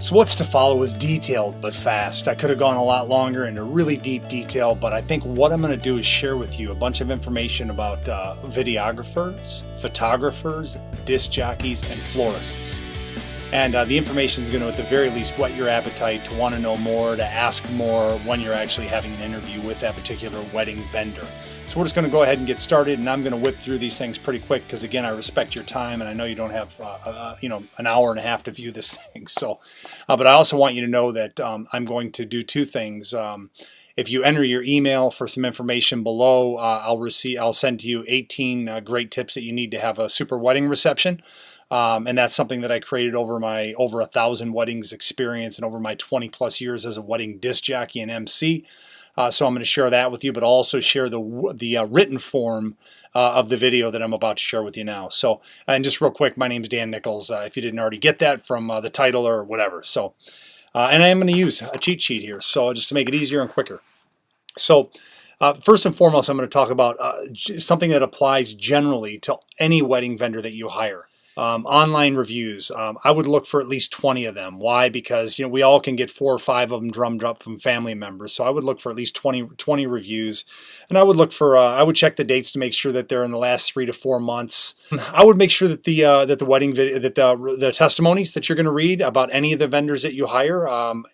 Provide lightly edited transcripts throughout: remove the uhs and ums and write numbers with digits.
So what's to follow is detailed but fast. I could have gone a lot longer into really deep detail, but I think what I'm going to do is share with you a bunch of information about videographers, photographers, disc jockeys, and florists. And the information is going to, at the very least, whet your appetite to want to know more, to ask more when you're actually having an interview with that particular wedding vendor. So we're just going to go ahead and get started, and I'm going to whip through these things pretty quick because, again, I respect your time, and I know you don't have an hour and a half to view this thing. So, but I also want you to know that I'm going to do two things. If you enter your email for some information below, I'll send to you 18 great tips that you need to have a super wedding reception. And that's something that I created over my over 1,000 weddings experience and over my 20 plus years as a wedding disc jockey and MC. So I'm going to share that with you, but I'll also share the written form of the video that I'm about to share with you now. So, and just real quick, my name is Dan Nichols, if you didn't already get that from the title or whatever. So, and I am going to use a cheat sheet here, so just to make it easier and quicker. So, first and foremost, I'm going to talk about something that applies generally to any wedding vendor that you hire. Online reviews. I would look for at least 20 of them. Why? Because we all can get 4 or 5 of them drummed up from family members. So I would look for at least 20 reviews, and I would look for I would check the dates to make sure that they're in the last 3 to 4 months. I would make sure that the wedding video, that the testimonies that you're going to read about any of the vendors that you hire,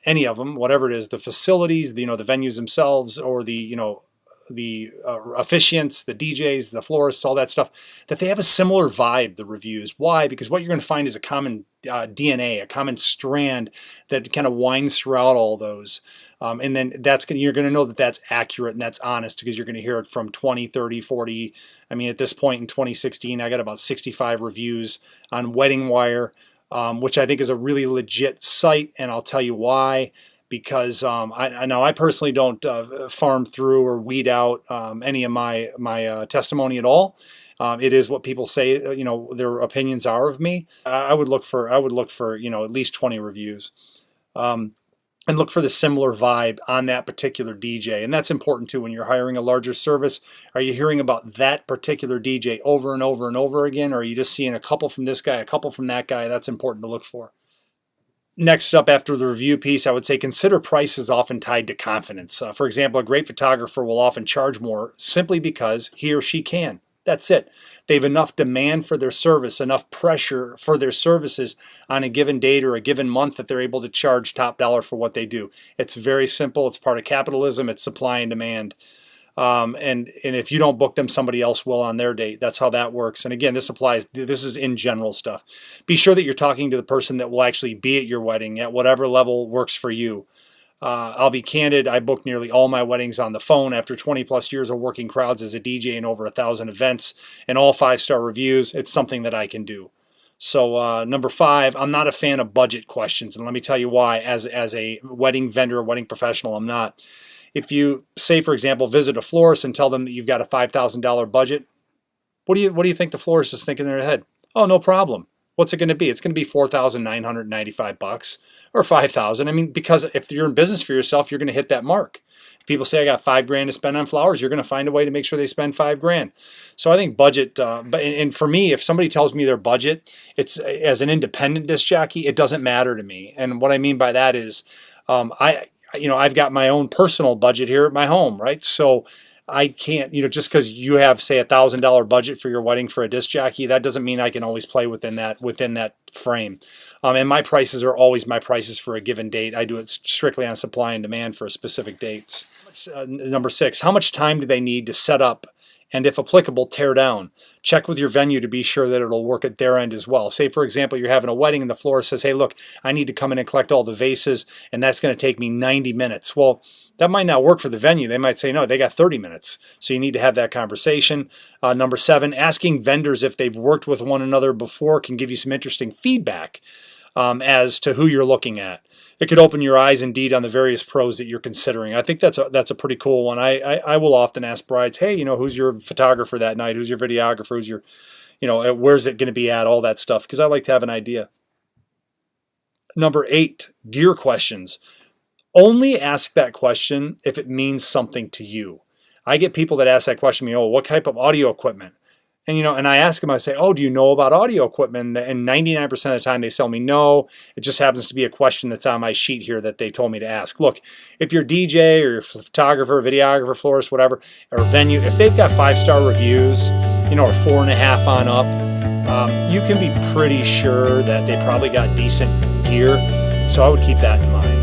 any of them, whatever it is, the facilities, the venues themselves, or the officiants, the DJs, the florists, all that stuff, that they have a similar vibe, the reviews. Why? Because what you're going to find is a common DNA, a common strand that kind of winds throughout all those. And then you're going to know that that's accurate and that's honest because you're going to hear it from 20, 30, 40. I mean, at this point in 2016, I got about 65 reviews on Wedding Wire, which I think is a really legit site, and I'll tell you why. Because I personally don't farm through or weed out any of my testimony at all. It is what people say, their opinions are of me. I would look for at least 20 reviews, and look for the similar vibe on that particular DJ. And that's important too when you're hiring a larger service. Are you hearing about that particular DJ over and over and over again, or are you just seeing a couple from this guy, a couple from that guy? That's important to look for. Next up, after the review piece, I would say consider price is often tied to confidence. For example, a great photographer will often charge more simply because he or she can. That's it. They have enough demand for their service, enough pressure for their services on a given date or a given month that they're able to charge top dollar for what they do. It's very simple. It's part of capitalism. It's supply and demand. And if you don't book them, somebody else will on their date. That's how that works. And again, this is in general stuff. Be sure that you're talking to the person that will actually be at your wedding at whatever level works for you. I'll be candid. I booked nearly all my weddings on the phone after 20 plus years of working crowds as a DJ in over 1,000 events and all 5-star reviews. It's something that I can do. So number 5, I'm not a fan of budget questions. And let me tell you why. As a wedding vendor, wedding professional, I'm not. If you say, for example, visit a florist and tell them that you've got a $5,000 budget, what do you think the florist is thinking in their head? Oh, no problem. What's it going to be? It's going to be $4,995 or $5,000. I mean, because if you're in business for yourself, you're going to hit that mark. If people say I got $5,000 to spend on flowers, you're going to find a way to make sure they spend $5,000. So I think budget. And for me, if somebody tells me their budget, it's as an independent disc jockey, it doesn't matter to me. And what I mean by that is, I've got my own personal budget here at my home, right? So I can't, just because you have, say, $1,000 budget for your wedding for a disc jockey, that doesn't mean I can always play within that frame. And my prices are always my prices for a given date. I do it strictly on supply and demand for specific dates. Number 6, how much time do they need to set up and, if applicable, tear down? Check with your venue to be sure that it'll work at their end as well. Say, for example, you're having a wedding and the florist says, hey, look, I need to come in and collect all the vases, and that's going to take me 90 minutes. Well, that might not work for the venue. They might say, no, they got 30 minutes. So you need to have that conversation. Number 7, asking vendors if they've worked with one another before can give you some interesting feedback as to who you're looking at. It could open your eyes indeed on the various pros that you're considering. I think that's a pretty cool one. I will often ask brides, hey, who's your photographer that night? Who's your videographer? Who's your, where's it going to be at? All that stuff, because I like to have an idea. Number 8, gear questions. Only ask that question if it means something to you. I get people that ask that question to me, oh, what type of audio equipment? And, and I ask them, I say, oh, do you know about audio equipment? And 99% of the time they tell me no. It just happens to be a question that's on my sheet here that they told me to ask. Look, if you're DJ or you're photographer, videographer, florist, whatever, or venue, if they've got 5-star reviews, or 4.5 on up, you can be pretty sure that they probably got decent gear. So I would keep that in mind.